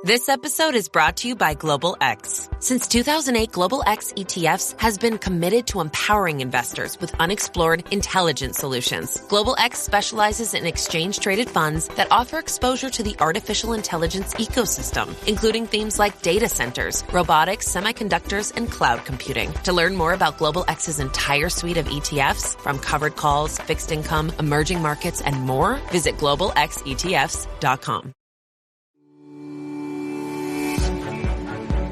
This episode is brought to you by Global X. Since 2008, Global X ETFs has been committed to empowering investors with unexplored, intelligent solutions. Global X specializes in exchange-traded funds that offer exposure to the artificial intelligence ecosystem, including themes like data centers, robotics, semiconductors, and cloud computing. To learn more about Global X's entire suite of ETFs, from covered calls, fixed income, emerging markets, and more, visit globalxetfs.com.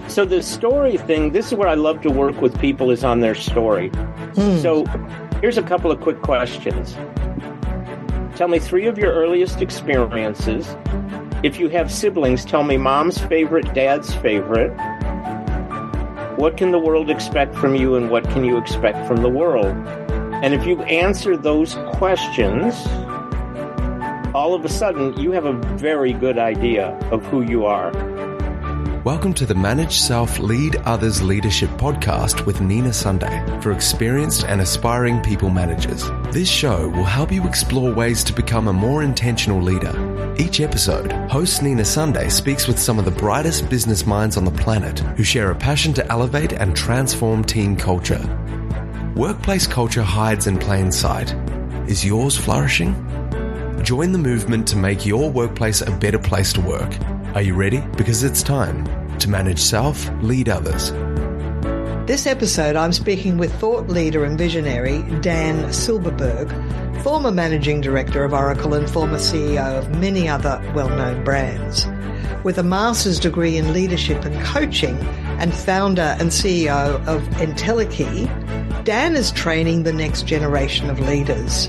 So the story thing, this is where I love to work with people, is on their story. So here's a couple of quick questions. Tell me 3 of your earliest experiences. If you have siblings, tell me mom's favorite, dad's favorite. What can the world expect from you, and what can you expect from the world? And if you answer those questions, all of a sudden you have a very good idea of who you are. Welcome to the Manage Self, Lead Others Leadership podcast with Nina Sunday for experienced and aspiring people managers. This show will help you explore ways to become a more intentional leader. Each episode, host Nina Sunday speaks with some of the brightest business minds on the planet who share a passion to elevate and transform team culture. Workplace culture hides in plain sight. Is yours flourishing? Join the movement to make your workplace a better place to work. Are you ready? Because it's time to manage self, lead others. This episode, I'm speaking with thought leader and visionary Dan Silberberg, former managing director of Oracle and former CEO of many other well-known brands. With a master's degree in leadership and coaching and founder and CEO of Intellic, Dan is training the next generation of leaders.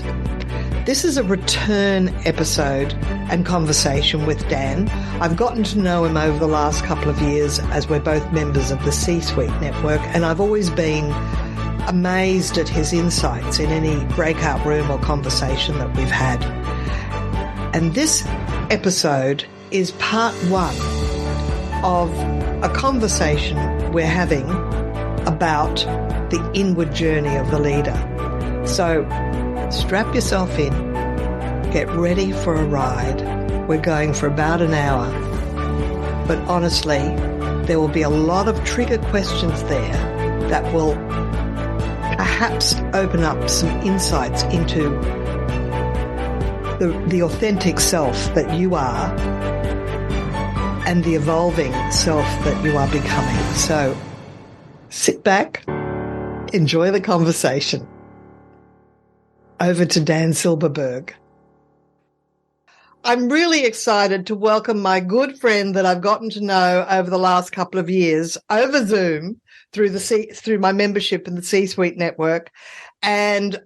This is a return episode and conversation with Dan. I've gotten to know him over the last couple of years as we're both members of the C-Suite network, and I've always been amazed at his insights in any breakout room or conversation that we've had. And this episode is part 1 of a conversation we're having about the inward journey of the leader. So strap yourself in, get ready for a ride. We're going for about an hour. But honestly, there will be a lot of trigger questions there that will perhaps open up some insights into the authentic self that you are and the evolving self that you are becoming. So sit back, enjoy the conversation. Over to Dan Silberberg. I'm really excited to welcome my good friend that I've gotten to know over the last couple of years over Zoom through my membership in the C-Suite network. And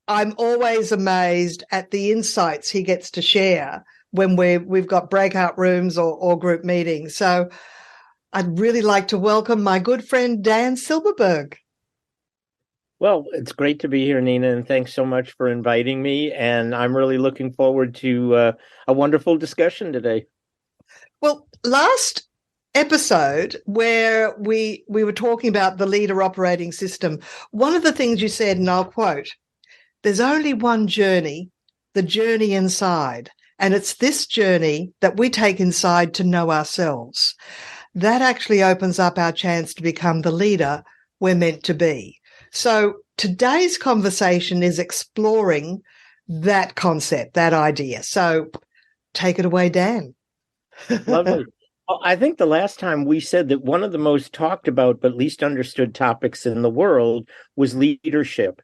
I'm always amazed at the insights he gets to share when we've got breakout rooms or group meetings. So I'd really like to welcome my good friend Dan Silberberg. Well, it's great to be here, Nina, and thanks so much for inviting me. And I'm really looking forward to a wonderful discussion today. Well, last episode where we were talking about the leader operating system, one of the things you said, and I'll quote, "There's only one journey, the journey inside. And it's this journey that we take inside to know ourselves. That actually opens up our chance to become the leader we're meant to be." So today's conversation is exploring that concept, that idea. So take it away, Dan. Lovely. Well, I think the last time we said that one of the most talked about but least understood topics in the world was leadership.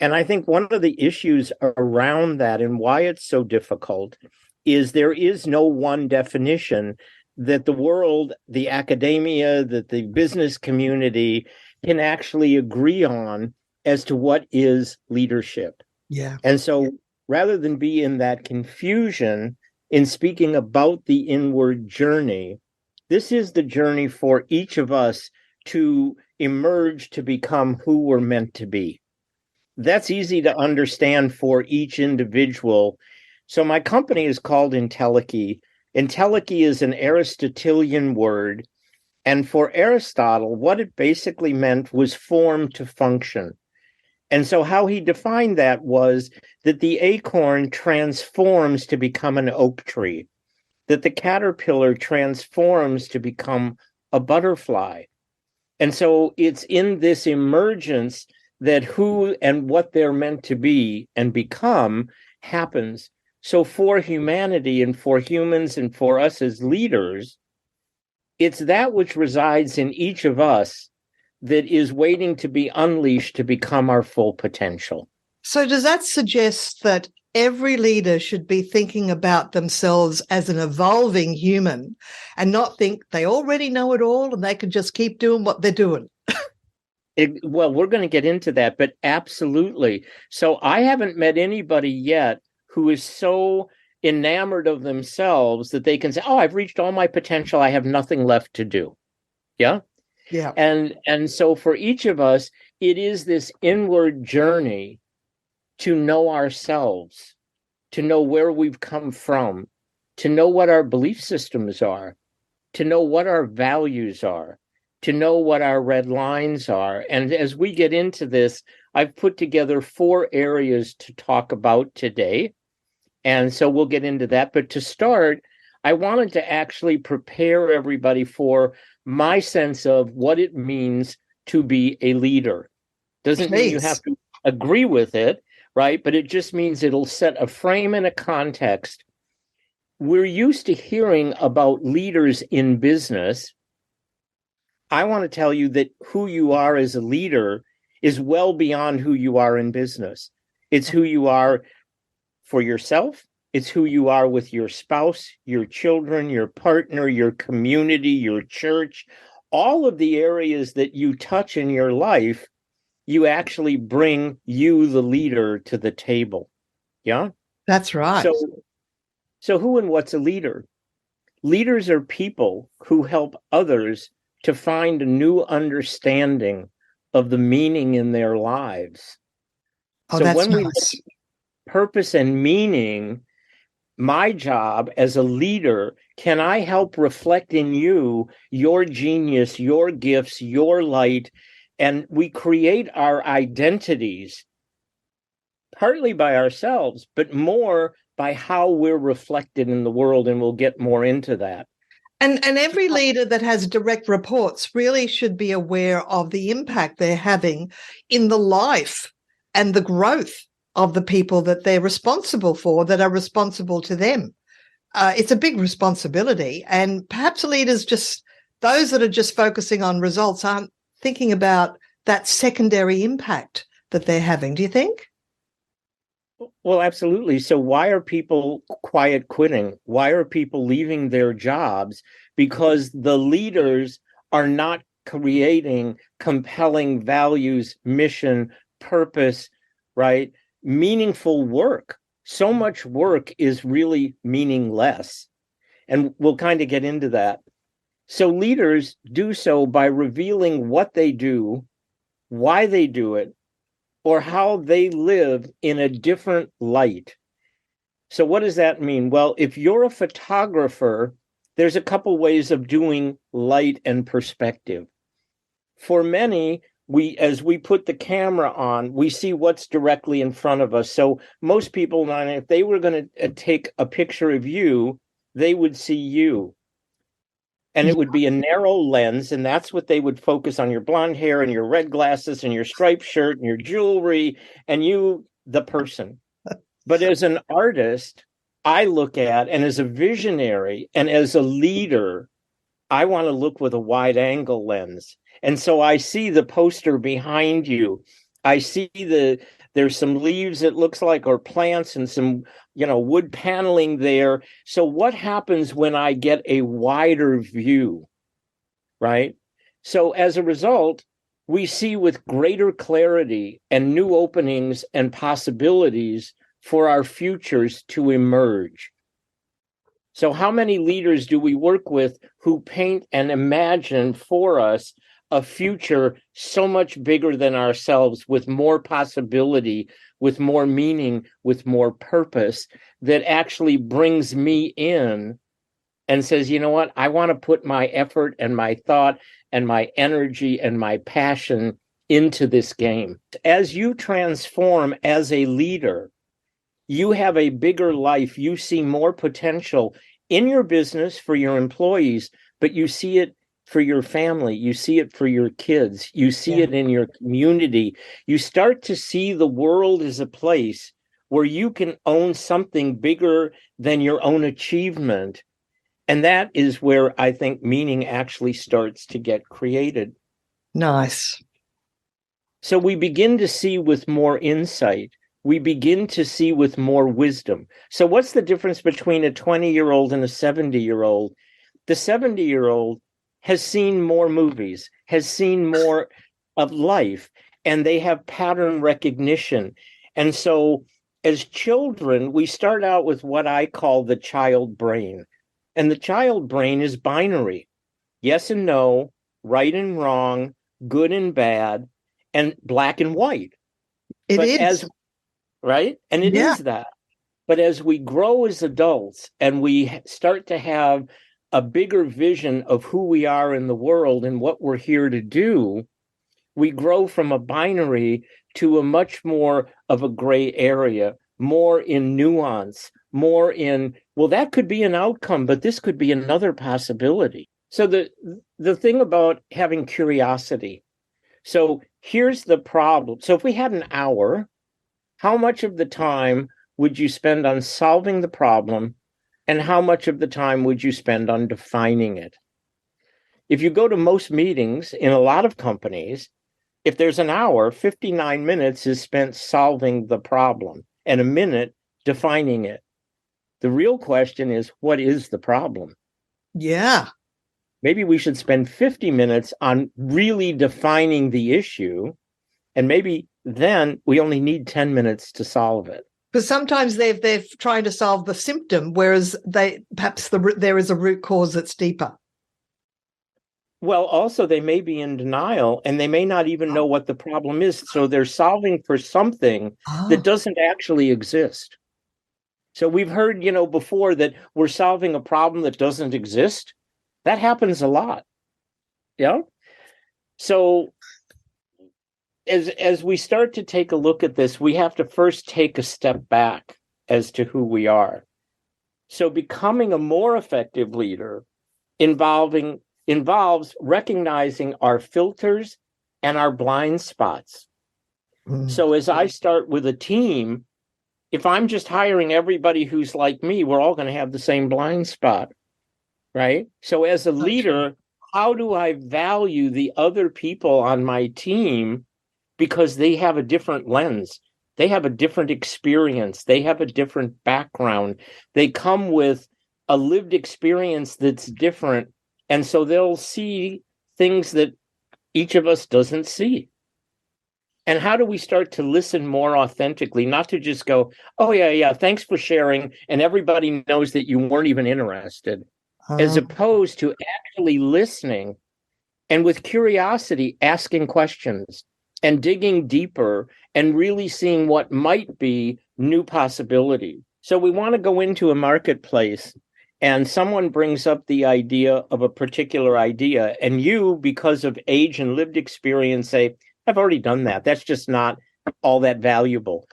And I think one of the issues around that and why it's so difficult is there is no one definition that the world, the academia, that the business community can actually agree on as to what is leadership. Yeah. And so rather than be in that confusion in speaking about the inward journey, this is the journey for each of us to emerge to become who we're meant to be. That's easy to understand for each individual. So my company is called Intellic. Intellic is an Aristotelian word. And for Aristotle, what it basically meant was form to function. And so how he defined that was that the acorn transforms to become an oak tree. that the caterpillar transforms to become a butterfly. And so it's in this emergence that who and what they're meant to be and become happens. So for humanity and for humans and for us as leaders, it's that which resides in each of us that is waiting to be unleashed to become our full potential. So does that suggest that every leader should be thinking about themselves as an evolving human and not think they already know it all and they can just keep doing what they're doing? Well, we're going to get into that, but absolutely. So I haven't met anybody yet who is so enamored of themselves that they can say, oh, I've reached all my potential. I have nothing left to do. Yeah. Yeah. And so for each of us, it is this inward journey to know ourselves, to know where we've come from, to know what our belief systems are, to know what our values are, to know what our red lines are. And as we get into this, I've put together 4 areas to talk about today. And so we'll get into that. But to start, I wanted to actually prepare everybody for my sense of what it means to be a leader. Doesn't mean you have to agree with it, right? But it just means it'll set a frame and a context. We're used to hearing about leaders in business. I want to tell you that who you are as a leader is well beyond who you are in business. It's who you are for yourself. It's who you are with your spouse, your children, your partner, your community, your church. All of the areas that you touch in your life, you actually bring you, the leader, to the table. Yeah? That's right. So who and what's a leader? Leaders are people who help others to find a new understanding of the meaning in their lives. Oh, so that's when nice. we look at purpose and meaning, my job as a leader, can I help reflect in you your genius, your gifts, your light? And we create our identities partly by ourselves, but more by how we're reflected in the world. And we'll get more into that. And every leader that has direct reports really should be aware of the impact they're having in the life and the growth of the people that they're responsible for, that are responsible to them. It's a big responsibility. And perhaps leaders, just those that are just focusing on results, aren't thinking about that secondary impact that they're having. Do you think? Well, absolutely. So why are people quiet quitting? Why are people leaving their jobs? Because the leaders are not creating compelling values, mission, purpose, right? Meaningful work. So much work is really meaningless. And we'll kind of get into that. So leaders do so by revealing what they do, why they do it, or how they live in a different light. So what does that mean? Well, if you're a photographer, there's a couple ways of doing light and perspective. For many, as we put the camera on, we see what's directly in front of us. So most people, if they were going to take a picture of you, they would see you. And it would be a narrow lens, and that's what they would focus on: your blonde hair and your red glasses and your striped shirt and your jewelry and you, the person. But as an artist, I look at, and as a visionary and as a leader, I want to look with a wide angle lens. And so I see the poster behind you. I see there's some leaves, it looks like, or plants, and some, wood paneling there. So what happens when I get a wider view, right? So as a result, we see with greater clarity and new openings and possibilities for our futures to emerge. So how many leaders do we work with who paint and imagine for us a future so much bigger than ourselves, with more possibility, with more meaning, with more purpose, that actually brings me in and says, you know what, I want to put my effort and my thought and my energy and my passion into this game. As you transform as a leader, you have a bigger life. You see more potential in your business for your employees, but you see it for your family, you see it for your kids, you see it in your community. You start to see the world as a place where you can own something bigger than your own achievement. And that is where I think meaning actually starts to get created. Nice. So we begin to see with more insight. We begin to see with more wisdom. So what's the difference between a 20-year-old and a 70-year-old? The 70-year-old has seen more movies, has seen more of life, and they have pattern recognition. And so as children, we start out with what I call the child brain. And the child brain is binary. Yes and no, right and wrong, good and bad, and black and white. It is. Right? And it is that. But as we grow as adults and we start to have a bigger vision of who we are in the world and what we're here to do, we grow from a binary to a much more of a gray area, more in nuance, more in, well, that could be an outcome, but this could be another possibility. So the thing about having curiosity. So here's the problem. So if we had an hour, how much of the time would you spend on solving the problem, and how much of the time would you spend on defining it? If you go to most meetings in a lot of companies, if there's an hour, 59 minutes is spent solving the problem and a minute defining it. The real question is, what is the problem? Yeah. Maybe we should spend 50 minutes on really defining the issue, and maybe then we only need 10 minutes to solve it. Because sometimes they're trying to solve the symptom, whereas there is a root cause that's deeper. Well, also they may be in denial and they may not even know what the problem is. So they're solving for something that doesn't actually exist. So we've heard, before that we're solving a problem that doesn't exist. That happens a lot. Yeah. So as we start to take a look at this, we have to first take a step back as to who we are. So becoming a more effective leader involves recognizing our filters and our blind spots. So as I start with a team, if I'm just hiring everybody who's like me, we're all going to have the same blind spot, right? So as a leader, how do I value the other people on my team? Because they have a different lens. They have a different experience. They have a different background. They come with a lived experience that's different. And so they'll see things that each of us doesn't see. And how do we start to listen more authentically, not to just go, oh, yeah, thanks for sharing, and everybody knows that you weren't even interested, as opposed to actually listening and with curiosity asking questions and digging deeper and really seeing what might be new possibility. So we want to go into a marketplace and someone brings up the idea of a particular idea, and you, because of age and lived experience, say, I've already done that. That's just not all that valuable.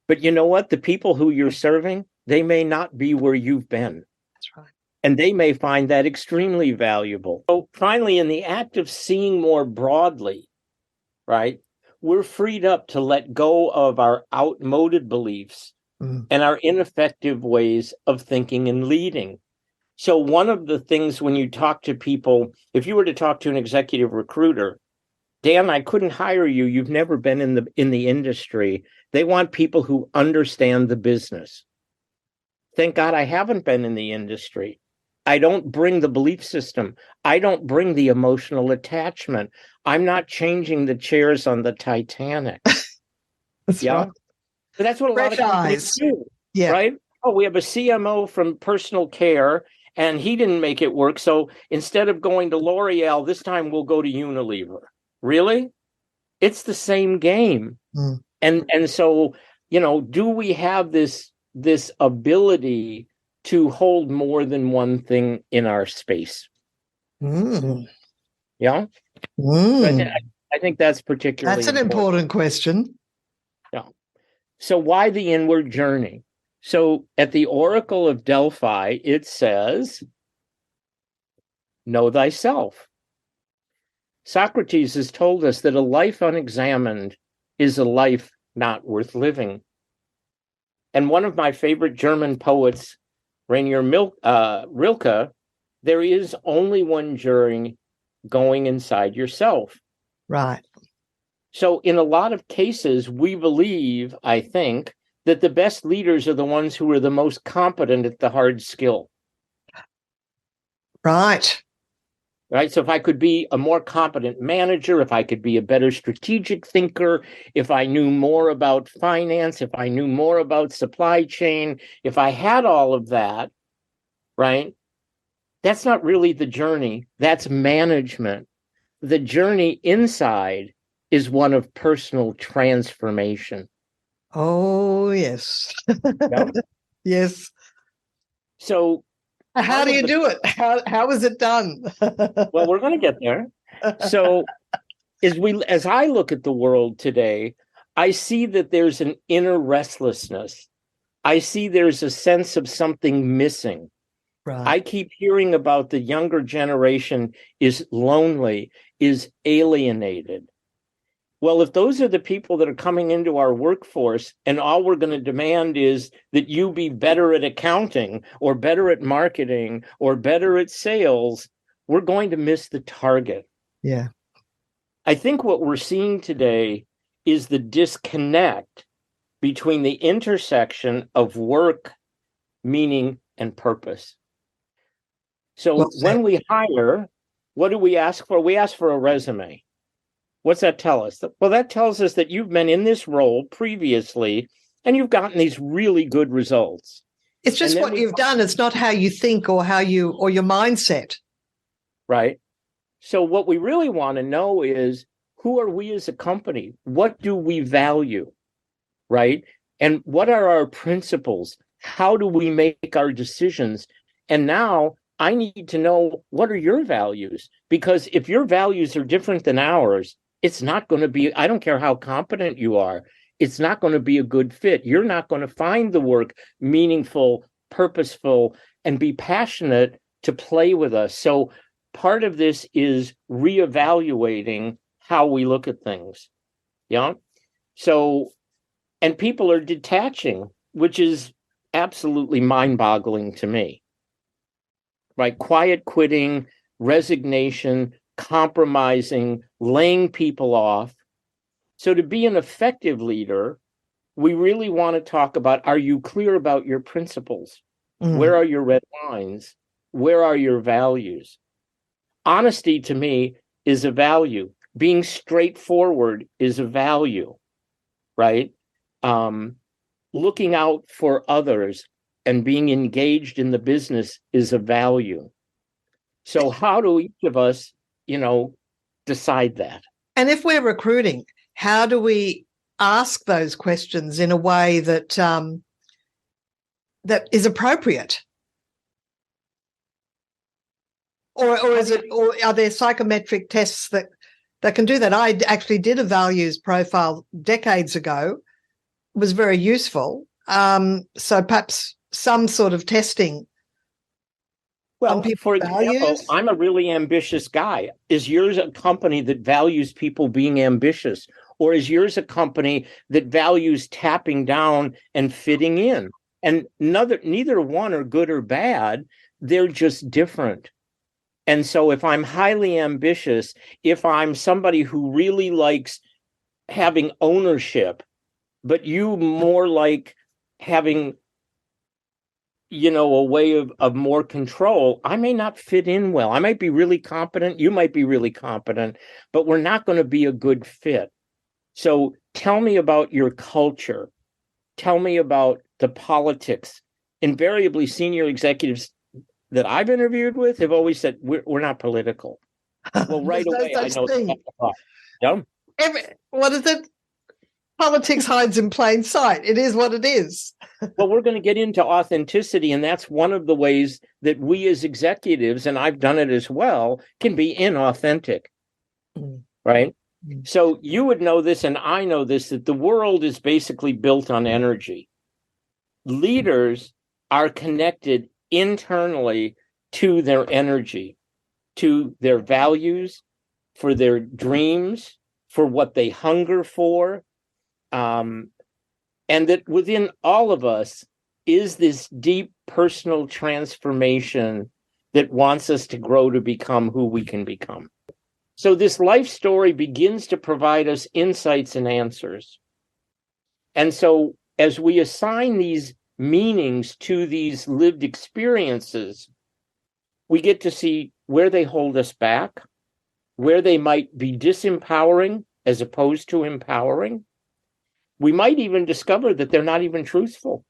But you know what? The people who you're serving, they may not be where you've been. That's right. And they may find that extremely valuable. So finally, in the act of seeing more broadly, right, we're freed up to let go of our outmoded beliefs and our ineffective ways of thinking and leading. So one of the things when you talk to people, if you were to talk to an executive recruiter, Dan, I couldn't hire you. You've never been in the industry. They want people who understand the business. Thank God I haven't been in the industry. I don't bring the belief system. I don't bring the emotional attachment. I'm not changing the chairs on the Titanic. That's right. But that's what a lot of companies do, right? Oh, we have a CMO from personal care, and he didn't make it work. So instead of going to L'Oreal, this time we'll go to Unilever. Really? It's the same game. And so, do we have this ability to hold more than one thing in our space? Yeah. I think that's particularly That's an important question. Yeah. So why the inward journey? So at the Oracle of Delphi, it says, know thyself. Socrates has told us that a life unexamined is a life not worth living. And one of my favorite German poets, Rainier Rilke, there is only one journey, going inside yourself. Right. So in a lot of cases, we believe, I think, that the best leaders are the ones who are the most competent at the hard skill. Right. Right. So if I could be a more competent manager, if I could be a better strategic thinker, if I knew more about finance, if I knew more about supply chain, if I had all of that, right, that's not really the journey. That's management. The journey inside is one of personal transformation. Oh, yes. Yeah? Yes. So how do you do it? How is it done? Well, we're going to get there. So as I look at the world today, I see that there's an inner restlessness. I see there's a sense of something missing. Right. I keep hearing about the younger generation is lonely, is alienated. Well, if those are the people that are coming into our workforce and all we're going to demand is that you be better at accounting or better at marketing or better at sales, we're going to miss the target. Yeah. I think what we're seeing today is the disconnect between the intersection of work, meaning, and purpose. So when we hire, what do we ask for? We ask for a resume. What's that tell us? Well, that tells us that you've been in this role previously and you've gotten these really good results. It's just what you've done. It's not how you think or your mindset. Right. So what we really want to know is, who are we as a company? What do we value? Right. And what are our principles? How do we make our decisions? And now I need to know, what are your values? Because if your values are different than ours, it's not going to be, I don't care how competent you are, it's not going to be a good fit. You're not going to find the work meaningful, purposeful, and be passionate to play with us. So part of this is reevaluating how we look at things. Yeah. So, and people are detaching, which is absolutely mind-boggling to me. Right? Quiet quitting, resignation, compromising, laying people off. So to be an effective leader, we really want to talk about, are you clear about your principles? Where are your red lines? Where are your values? Honesty to me is a value. Being straightforward is a value, right? Looking out for others and being engaged in the business is a value. So how do each of us, decide that? And if we're recruiting, how do we ask those questions in a way that that is appropriate? Or are there psychometric tests that can do that? I actually did a values profile decades ago. It was very useful. So perhaps some sort of testing. Well, for example, I'm a really ambitious guy. Is yours a company that values people being ambitious? Or is yours a company that values tapping down and fitting in? And neither one are good or bad. They're just different. And so if I'm highly ambitious, if I'm somebody who really likes having ownership, but you more like having a way of more control, I may not fit in well. I might be really competent. You might be really competent, but we're not going to be a good fit. So tell me about your culture. Tell me about the politics. Invariably, senior executives that I've interviewed with have always said, we're not political. Well, right away, I know. Yeah. What is it? Politics hides in plain sight. It is what it is. Well, we're going to get into authenticity, and that's one of the ways that we as executives, and I've done it as well, can be inauthentic, right? So you would know this, and I know this, that the world is basically built on energy. leaders are connected internally to their energy, to their values, for their dreams, for what they hunger for. And that within all of us is this deep personal transformation that wants us to grow to become who we can become. So this life story begins to provide us insights and answers. And so as we assign these meanings to these lived experiences, we get to see where they hold us back, where they might be disempowering as opposed to empowering. We might even discover that they're not even truthful.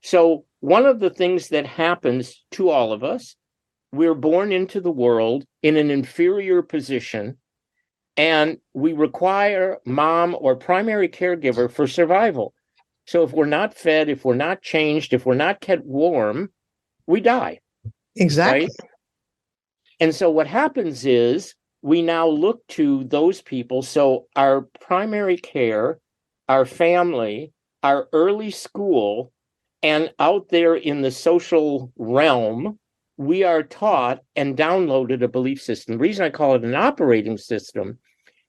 So one of the things that happens to all of us, we're born into the world in an inferior position, and we require mom or primary caregiver for survival. So if we're not fed, if we're not changed, if we're not kept warm, we die. Exactly. Right? And so what happens is we now look to those people. So our primary care, our family, our early school, and out there in the social realm, we are taught and downloaded a belief system. The reason I call it an operating system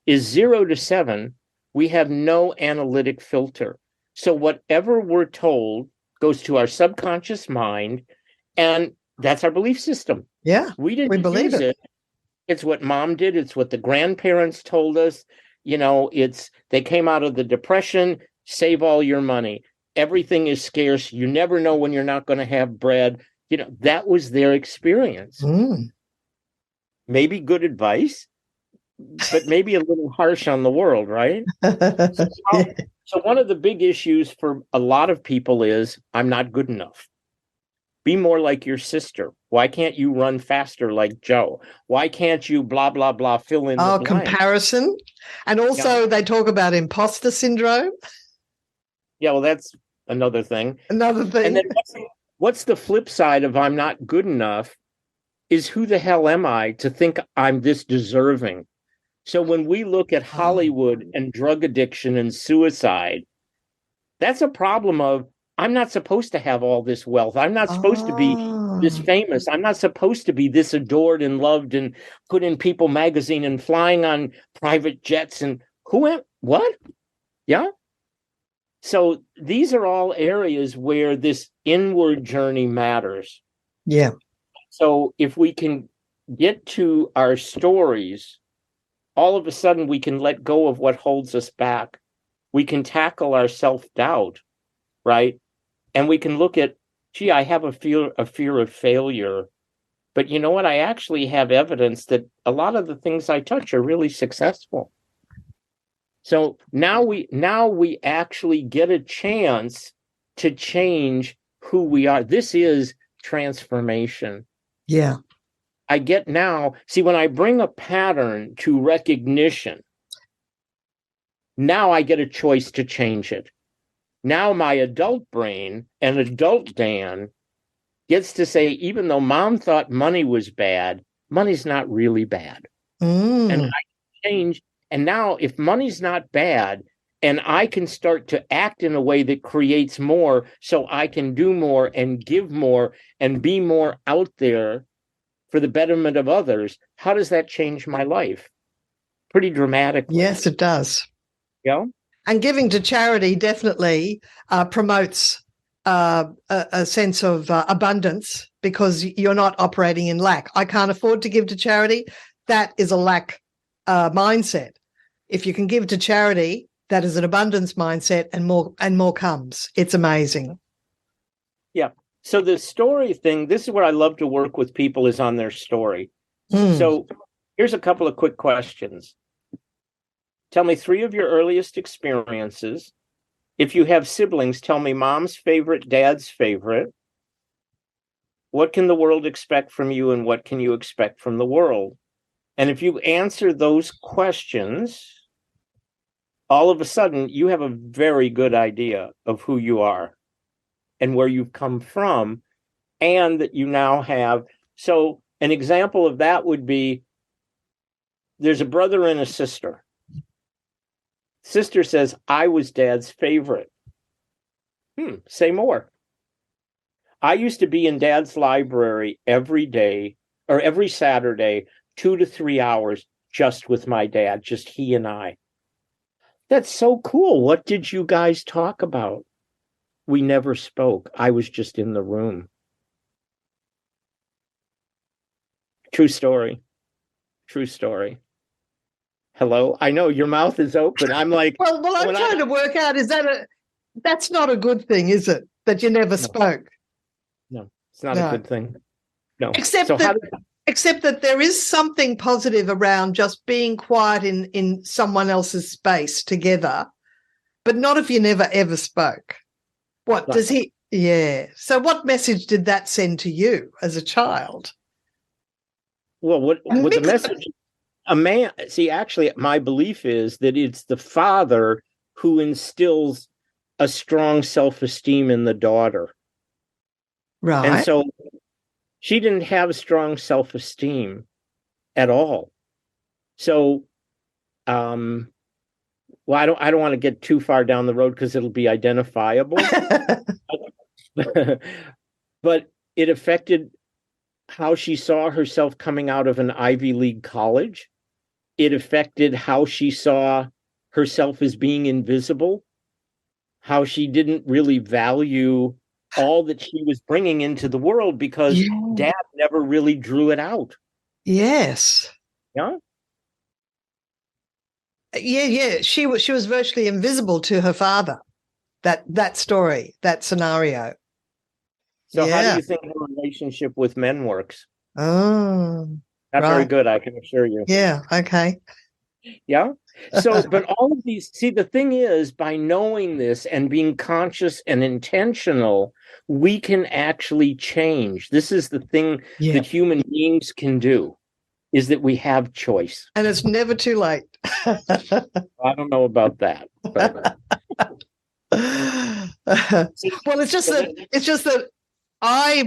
is 0 to 7, we have no analytic filter. So whatever we're told goes to our subconscious mind, and that's our belief system. Yeah, we didn't we believe use it. It's what mom did. It's what the grandparents told us. They came out of the Depression, save all your money. Everything is scarce. You never know when you're not going to have bread. That was their experience. Maybe good advice, but maybe a little harsh on the world, right? So one of the big issues for a lot of people is, I'm not good enough. Be more like your sister. Why can't you run faster like Joe? Why can't you blah, blah, blah, fill in the blank? Comparison. And also they talk about imposter syndrome. Yeah, well, that's another thing. Another thing. And then what's the flip side of I'm not good enough is, who the hell am I to think I'm this deserving? So when we look at Hollywood and drug addiction and suicide, that's a problem of, I'm not supposed to have all this wealth. I'm not supposed to be this famous. I'm not supposed to be this adored and loved and put in People magazine and flying on private jets. And what? Yeah. So these are all areas where this inward journey matters. Yeah. So if we can get to our stories, all of a sudden we can let go of what holds us back. We can tackle our self-doubt, right? And we can look at, gee, I have a fear of failure. But you know what? I actually have evidence that a lot of the things I touch are really successful. So now we actually get a chance to change who we are. This is transformation. Yeah. I get now, see, when I bring a pattern to recognition, now I get a choice to change it. Now my adult brain and adult Dan gets to say, even though mom thought money was bad, money's not really bad. And I can change. And now if money's not bad, and I can start to act in a way that creates more, so I can do more and give more and be more out there for the betterment of others, how does that change my life? Pretty dramatically. Yes, it does. Yeah. And giving to charity definitely promotes a sense of abundance, because you're not operating in lack. I can't afford to give to charity. That is a lack mindset. If you can give to charity, that is an abundance mindset, and more comes. It's amazing. Yeah. So the story thing, this is where I love to work with people, is on their story. So here's a couple of quick questions. Tell me 3 of your earliest experiences. If you have siblings, tell me mom's favorite, dad's favorite. What can the world expect from you, and what can you expect from the world? And if you answer those questions, all of a sudden you have a very good idea of who you are and where you've come from, and that you now have. So an example of that would be, there's a brother and a sister. Sister says, I was dad's favorite. Say more. I used to be in Dad's library every day or every Saturday, 2 to 3 hours just with my dad, just he and I. That's so cool. What did you guys talk about? We never spoke. I was just in the room. True story. True story. Hello? I know your mouth is open. I'm like, well, I'm trying to work out, that's not a good thing, is it? That you never spoke. No, it's not a good thing. No. Except that there is something positive around just being quiet in someone else's space together, but not if you never ever spoke. What does he? Yeah. So what message did that send to you as a child? Well, what the message? A man. See, actually, my belief is that it's the father who instills a strong self-esteem in the daughter. Right. And so she didn't have strong self-esteem at all. So, well, I don't want to get too far down the road because it'll be identifiable. But it affected how she saw herself coming out of an Ivy League college. It affected how she saw herself as being invisible, how she didn't really value all that she was bringing into the world because Dad never really drew it out. Yes. Yeah. Yeah. She was virtually invisible to her father. That story, that scenario. So how do you think her relationship with men works? Oh, not very good, I can assure you. Yeah. Okay. Yeah. So, but all of these, see, the thing is, by knowing this and being conscious and intentional, we can actually change. This is the thing that human beings can do, is that we have choice. And it's never too late. I don't know about that. But... well, it's just that I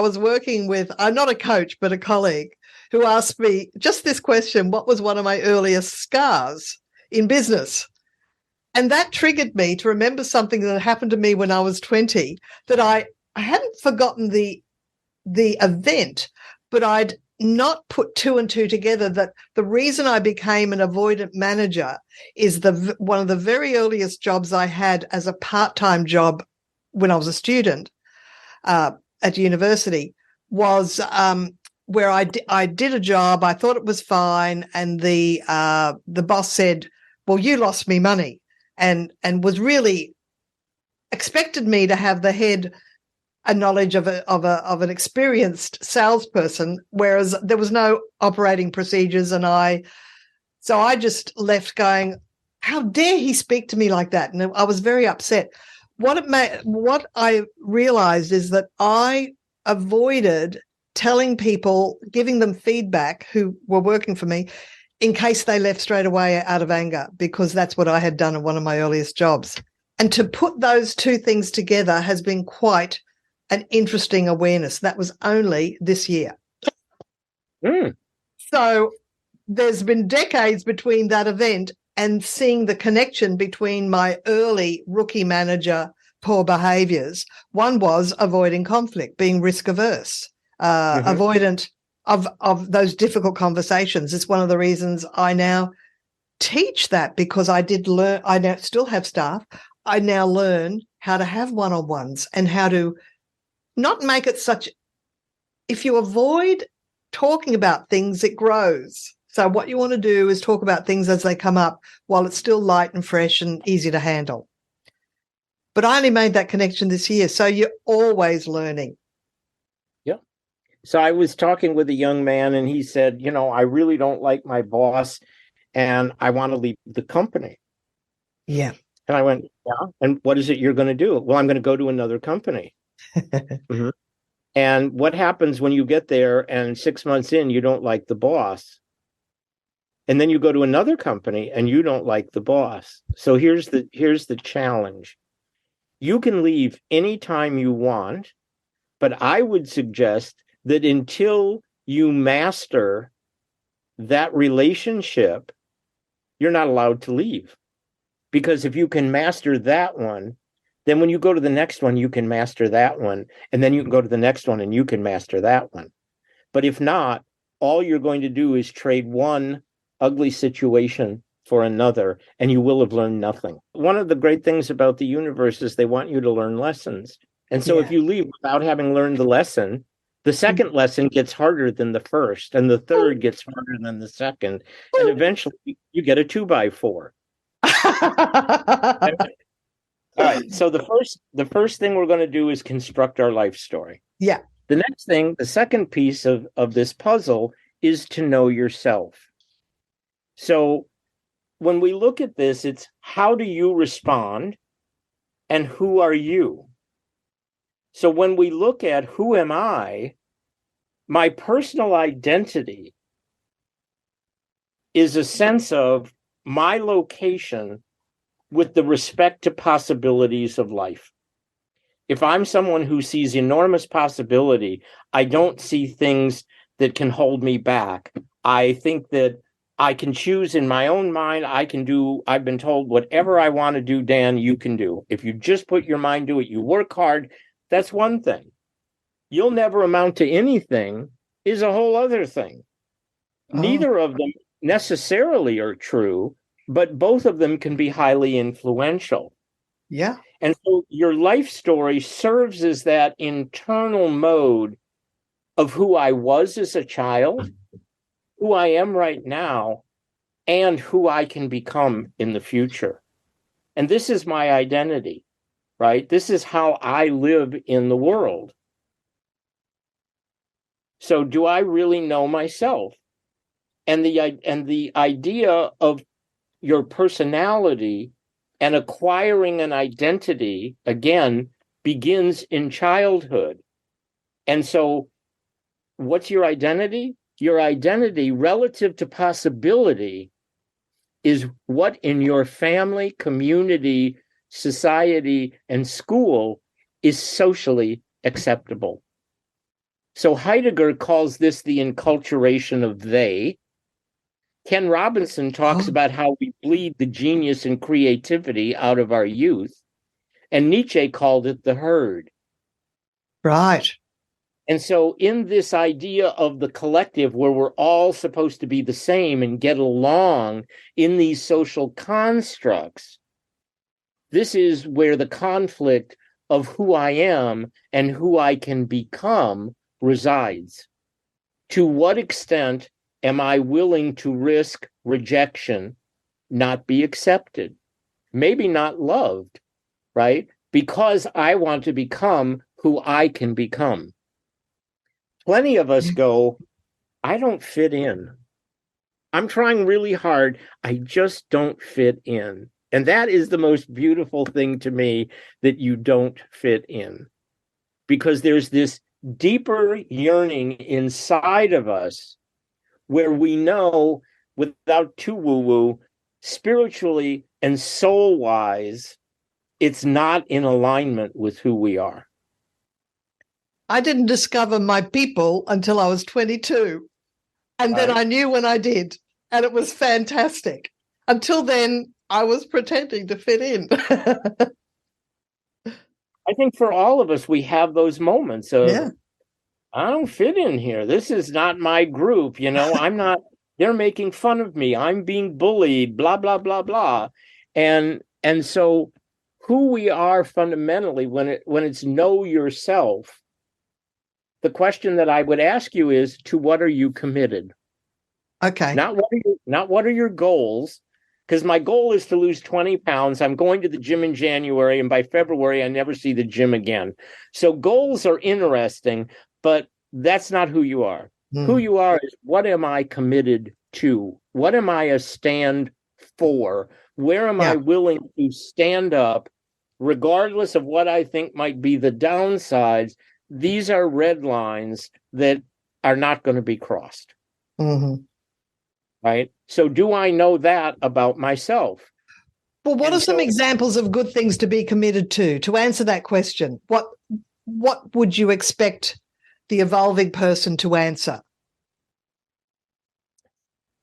was working with, I'm not a coach, but a colleague who asked me just this question: what was one of my earliest scars in business? And that triggered me to remember something that happened to me when I was 20, that I hadn't forgotten the event, but I'd not put two and two together, that the reason I became an avoidant manager is one of the very earliest jobs I had as a part-time job when I was a student at university was where I did a job. I thought it was fine, and the boss said, "Well, you lost me money," and was really expected me to have a knowledge of an experienced salesperson, whereas there was no operating procedures, so I just left going, "How dare he speak to me like that?" And I was very upset. What I realized is that I avoided telling people, giving them feedback who were working for me, in case they left straight away out of anger, because that's what I had done in one of my earliest jobs. And to put those two things together has been quite an interesting awareness. That was only this year. So there's been decades between that event and seeing the connection between my early rookie manager poor behaviours. One was avoiding conflict, being risk averse, avoidant of those difficult conversations. It's one of the reasons I now teach that, because I did learn, I now still have staff. I now learn how to have one-on-ones and how to not make it such, if you avoid talking about things, it grows. So what you want to do is talk about things as they come up while it's still light and fresh and easy to handle. But I only made that connection this year. So you're always learning. Yeah. So I was talking with a young man and he said, I really don't like my boss and I want to leave the company. Yeah. And I went, yeah. And what is it you're going to do? Well, I'm going to go to another company. And what happens when you get there and 6 months in, you don't like the boss? And then you go to another company and you don't like the boss. So here's the challenge. You can leave anytime you want, but I would suggest that until you master that relationship, you're not allowed to leave. Because if you can master that one, then when you go to the next one, you can master that one. And then you can go to the next one and you can master that one. But if not, all you're going to do is trade one ugly situation for another, and you will have learned nothing. One of the great things about the universe is they want you to learn lessons. And so if you leave without having learned the lesson, the second lesson gets harder than the first, and the third gets harder than the second, and eventually you get a 2x4. All right. So the first thing we're going to do is construct our life story. Yeah. The next thing, the second piece of this puzzle is to know yourself. So when we look at this, it's how do you respond and who are you? So when we look at who am I, my personal identity is a sense of my location with the respect to possibilities of life. If I'm someone who sees enormous possibility, I don't see things that can hold me back. I think that I can choose in my own mind. I've been told whatever I want to do, Dan, you can do. If you just put your mind to it, you work hard, that's one thing. You'll never amount to anything is a whole other thing. Neither of them necessarily are true, but both of them can be highly influential. Yeah. And so your life story serves as that internal mode of who I was as a child, who I am right now, and who I can become in the future. And this is my identity, right? This is how I live in the world. So do I really know myself? And the idea of your personality and acquiring an identity, again, begins in childhood. And so what's your identity? Your identity relative to possibility is what in your family, community, society, and school is socially acceptable. So Heidegger calls this the enculturation of they. Ken Robinson talks about how we bleed the genius and creativity out of our youth. And Nietzsche called it the herd. Right. And so in this idea of the collective where we're all supposed to be the same and get along in these social constructs, this is where the conflict of who I am and who I can become resides. To what extent am I willing to risk rejection, not be accepted, maybe not loved, right? Because I want to become who I can become. Plenty of us go, I don't fit in. I'm trying really hard. I just don't fit in. And that is the most beautiful thing to me, that you don't fit in. Because there's this deeper yearning inside of us where we know, without too woo-woo, spiritually and soul-wise, it's not in alignment with who we are. I didn't discover my people until I was 22. And then I knew when I did. And it was fantastic. Until then, I was pretending to fit in. I think for all of us, we have those moments of, I don't fit in here. This is not my group. I'm not, they're making fun of me. I'm being bullied, blah, blah, blah, blah. And so who we are fundamentally, when it's know yourself, the question that I would ask you is, to what are you committed? Okay. Not what are your goals? Because my goal is to lose 20 pounds. I'm going to the gym in January, and by February, I never see the gym again. So goals are interesting, but that's not who you are. Who you are is, what am I committed to? What am I a stand for? Where am I willing to stand up, regardless of what I think might be the downsides? These are red lines that are not going to be crossed. Mm-hmm. Right? So do I know that about myself? Well, what are some examples of good things to be committed to? To answer that question, what would you expect the evolving person to answer?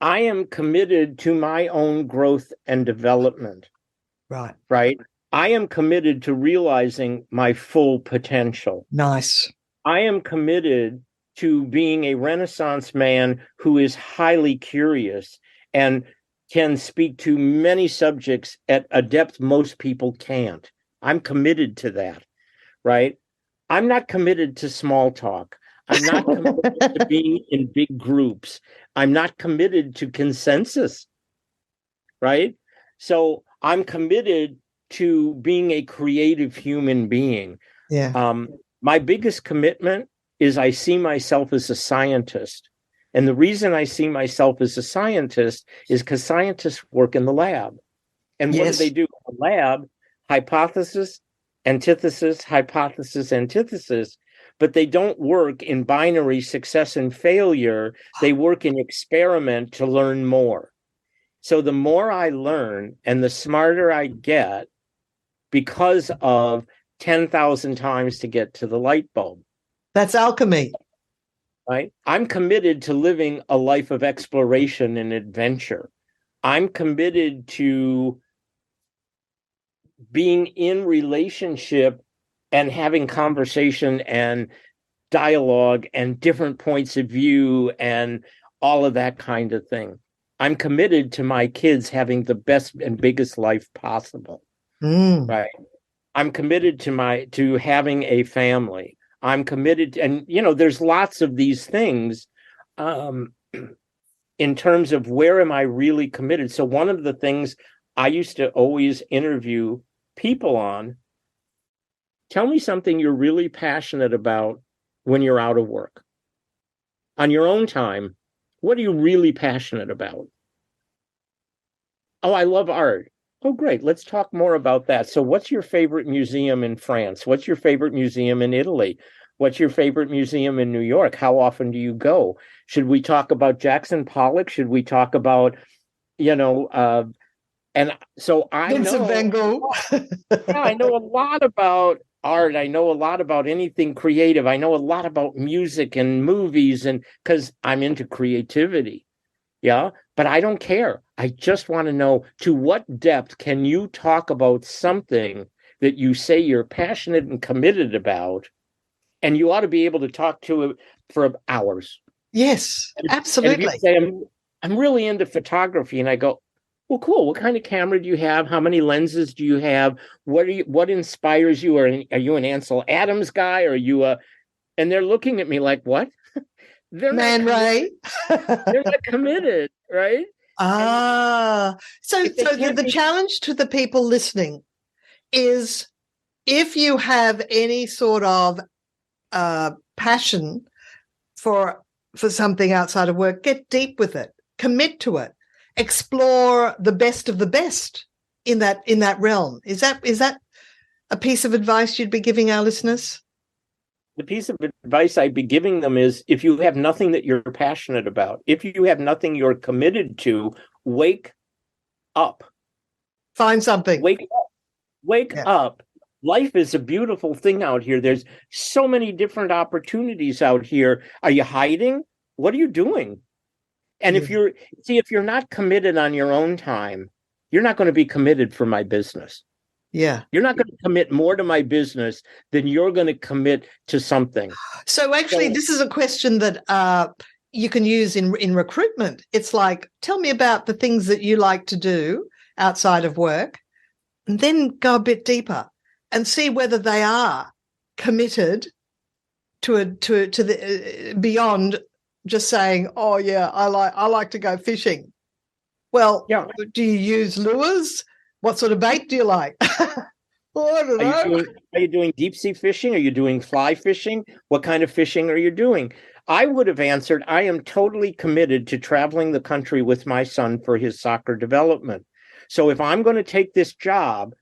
I am committed to my own growth and development. Right. Right? I am committed to realizing my full potential. Nice. I am committed to being a Renaissance man who is highly curious and can speak to many subjects at a depth most people can't. I'm committed to that, right? I'm not committed to small talk. I'm not committed to being in big groups. I'm not committed to consensus, right? So I'm committed to being a creative human being. Yeah. My biggest commitment is I see myself as a scientist. And the reason I see myself as a scientist is because scientists work in the lab. And what do they do in the lab? Hypothesis, antithesis, hypothesis, antithesis. But they don't work in binary success and failure. They work in experiment to learn more. So the more I learn and the smarter I get because of 10,000 times to get to the light bulb. That's alchemy. Right? I'm committed to living a life of exploration and adventure. I'm committed to being in relationship and having conversation and dialogue and different points of view and all of that kind of thing. I'm committed to my kids having the best and biggest life possible. Right? I'm committed to having a family. I'm committed, and there's lots of these things in terms of where am I really committed. So one of the things I used to always interview people on, tell me something you're really passionate about when you're out of work. On your own time, what are you really passionate about? Oh, I love art. Oh, great. Let's talk more about that. So what's your favorite museum in France? What's your favorite museum in Italy? What's your favorite museum in New York? How often do you go? Should we talk about Jackson Pollock? Should we talk about, and so I Vincent know Van Gogh. yeah, I know a lot about art. I know a lot about anything creative. I know a lot about music and movies, and because I'm into creativity. Yeah, but I don't care. I just want to know, to what depth can you talk about something that you say you're passionate and committed about, and you ought to be able to talk to it for hours. Yes, absolutely. And if you say, I'm really into photography, and I go, well, cool. What kind of camera do you have? How many lenses do you have? What inspires you? Are you an Ansel Adams guy? Or are you and they're looking at me like, what? They're Man Ray. They're not committed, right? So the challenge to the people listening is, if you have any sort of passion for something outside of work, get deep with it, commit to it, explore the best of the best in that realm. Is that a piece of advice you'd be giving our listeners? The piece of advice I'd be giving them is, if you have nothing that you're passionate about, if you have nothing you're committed to, wake up. Find something. Wake up. Wake up. Life is a beautiful thing out here. There's so many different opportunities out here. Are you hiding? What are you doing? And if you're not committed on your own time, you're not going to be committed for my business. Yeah. You're not going to commit more to my business than you're going to commit to something. So actually, this is a question that you can use in recruitment. It's like, tell me about the things that you like to do outside of work, and then go a bit deeper and see whether they are committed to the beyond just saying, oh yeah, I like to go fishing. Well, do you use lures? What sort of bait do you like? Well, I don't know. Are you doing deep sea fishing? Are you doing fly fishing? What kind of fishing are you doing? I would have answered, I am totally committed to traveling the country with my son for his soccer development. So if I'm going to take this job,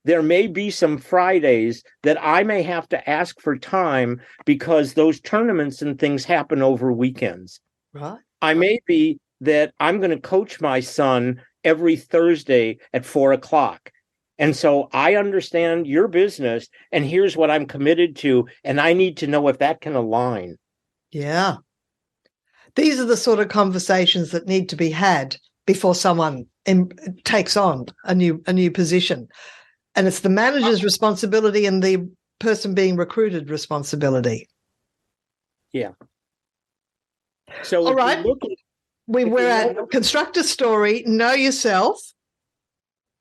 there may be some Fridays that I may have to ask for time because those tournaments and things happen over weekends. Right. I may be that I'm going to coach my son every Thursday at 4:00. And so I understand your business, and here's what I'm committed to, and I need to know if that can align. Yeah. These are the sort of conversations that need to be had before someone takes on a new position. And it's the manager's responsibility and the person being recruited responsibility. Yeah. So all right, we're at construct a story, know yourself.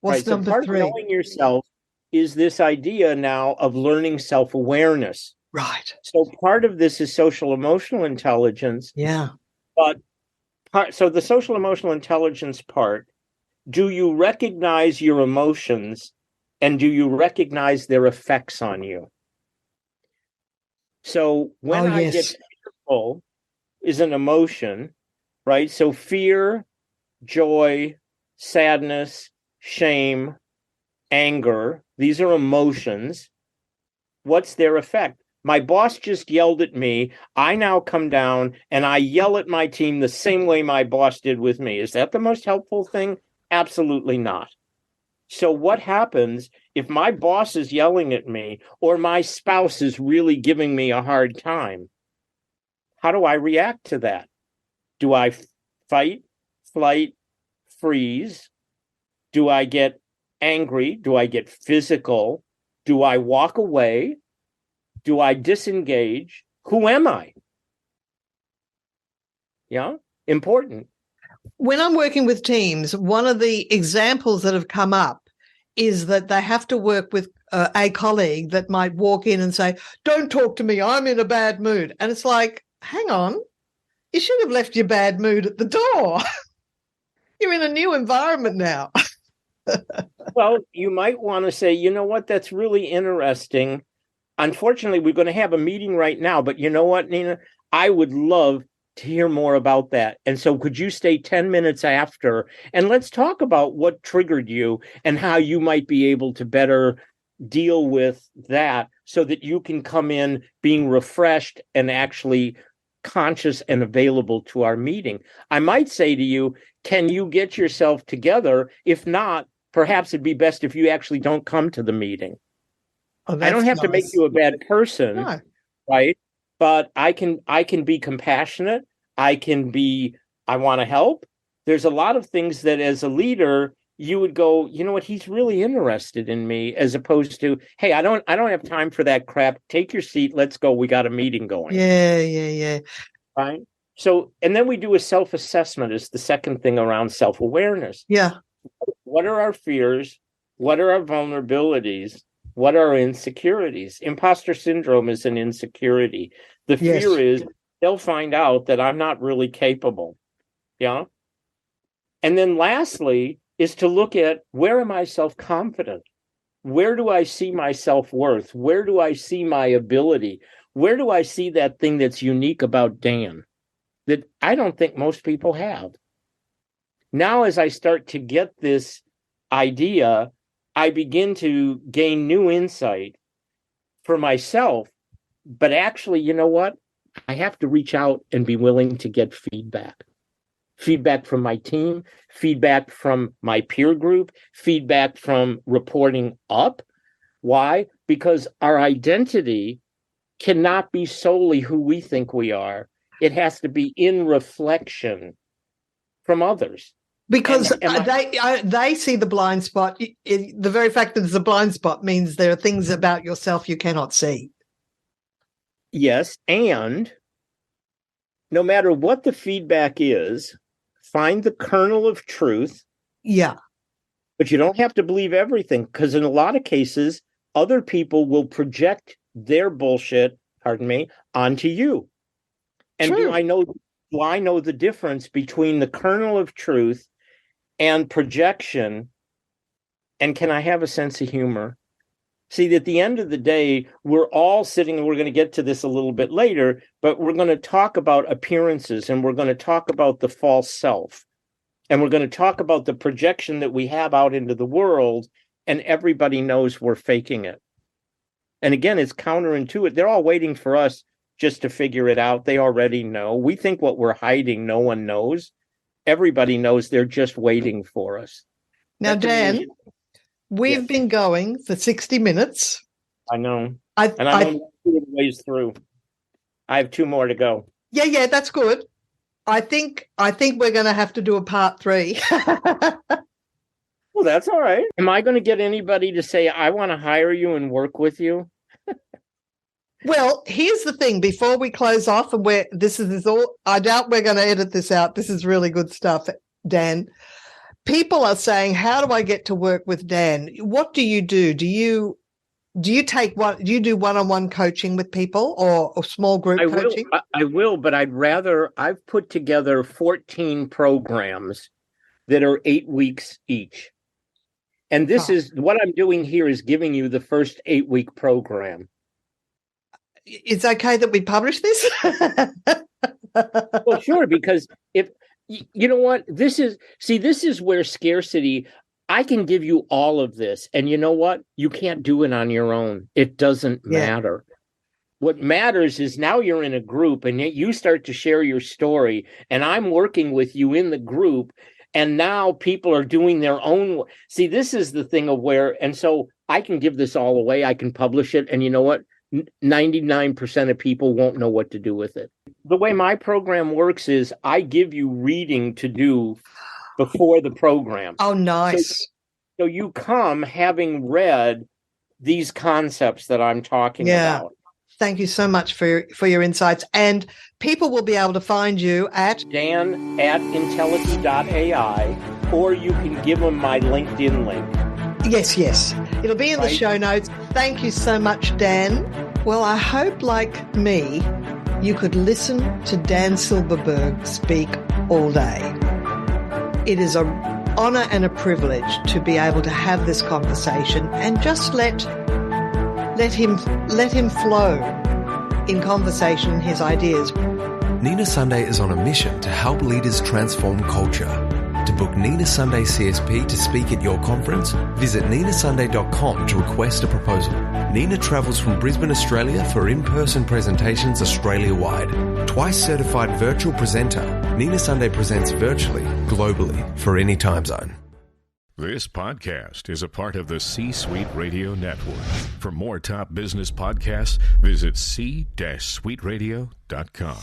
What's right, number so part 3? of knowing yourself is this idea now of learning self-awareness. Right. So part of this is social emotional intelligence. Yeah. But so the social emotional intelligence part, do you recognize your emotions and do you recognize their effects on you? So when I get fearful is an emotion, right? So fear, joy, sadness, shame, anger, these are emotions. What's their effect? My boss just yelled at me. I now come down and I yell at my team the same way my boss did with me. Is that the most helpful thing? Absolutely not. So what happens if my boss is yelling at me or my spouse is really giving me a hard time? How do I react to that? Do I fight, flight, freeze? Do I get angry? Do I get physical? Do I walk away? Do I disengage? Who am I? Yeah, important. When I'm working with teams, one of the examples that have come up is that they have to work with a colleague that might walk in and say, "Don't talk to me, I'm in a bad mood." And it's like, hang on, you should have left your bad mood at the door. You're in a new environment now. Well, you might want to say, you know what, that's really interesting. Unfortunately, we're going to have a meeting right now, but you know what, Nina? I would love to hear more about that. And so could you stay 10 minutes after and let's talk about what triggered you and how you might be able to better deal with that so that you can come in being refreshed and actually conscious and available to our meeting. I might say to you, can you get yourself together? If not, perhaps it'd be best if you actually don't come to the meeting. Oh, I don't have to make you a bad person, no. Right? But I can be compassionate. I want to help. There's a lot of things that as a leader, you would go, you know what, he's really interested in me, as opposed to, hey, I don't have time for that crap. Take your seat. Let's go. We got a meeting going. Yeah. Right. So, and then we do a self-assessment is the second thing around self-awareness. Yeah. What are our fears? What are our vulnerabilities? What are our insecurities? Imposter syndrome is an insecurity. The fear is they'll find out that I'm not really capable. Yeah. And then lastly is to look at, where am I self-confident? Where do I see my self-worth? Where do I see my ability? Where do I see that thing that's unique about Dan that I don't think most people have? Now, as I start to get this idea, I begin to gain new insight for myself. But actually, you know what? I have to reach out and be willing to get feedback. Feedback from my team, feedback from my peer group, feedback from reporting up. Why? Because our identity cannot be solely who we think we are. It has to be in reflection from others. Because they see the blind spot. The very fact that there's a blind spot means there are things about yourself you cannot see. Yes, and no matter what the feedback is, find the kernel of truth. Yeah. But you don't have to believe everything, because in a lot of cases, other people will project their bullshit, onto you. And True. do I know the difference between the kernel of truth and projection? And can I have a sense of humor? See, at the end of the day, we're all sitting, and we're going to get to this a little bit later, but we're going to talk about appearances, and we're going to talk about the false self. And we're going to talk about the projection that we have out into the world, and everybody knows we're faking it. And again, it's counterintuitive. They're all waiting for us just to figure it out. They already know. We think what we're hiding, no one knows. Everybody knows. They're just waiting for us. Now, Dan, we've been going for 60 minutes. I know. I'm only 2 ways through. I have 2 more to go. Yeah, that's good. I think we're going to have to do a part 3. Well, that's all right. Am I going to get anybody to say, I want to hire you and work with you? Well, here's the thing. Before we close off, and this is all, I doubt we're going to edit this out. This is really good stuff, Dan. People are saying, how do I get to work with Dan? What do you do? Do you do one-on-one coaching with people or small group coaching? I will, but I've put together 14 programs that are 8 weeks each. And this is what I'm doing here is giving you the first 8-week program. It's okay that we publish this? Well, sure, because if you know what, this is where scarcity, I can give you all of this. And you know what? You can't do it on your own. It doesn't matter. What matters is now you're in a group and you start to share your story, and I'm working with you in the group, and now people are doing their own. See, this is the thing of where, and so I can give this all away. I can publish it. And you know what? 99% of people won't know what to do with it. The way my program works is I give you reading to do before the program. Oh, nice. So you come having read these concepts that I'm talking about. Thank you so much for your insights. And people will be able to find you at Dan@Intelligent.ai, or you can give them my LinkedIn link. Yes. It'll be in the show notes. Thank you so much, Dan. Well, I hope, like me, you could listen to Dan Silberberg speak all day. It is an honor and a privilege to be able to have this conversation and just let him flow in conversation and his ideas. Nina Sunday is on a mission to help leaders transform culture. To book Nina Sunday CSP to speak at your conference, visit ninasunday.com to request a proposal. Nina travels from Brisbane, Australia for in-person presentations Australia-wide. Twice certified virtual presenter, Nina Sunday presents virtually, globally, for any time zone. This podcast is a part of the C-Suite Radio Network. For more top business podcasts, visit c-suiteradio.com.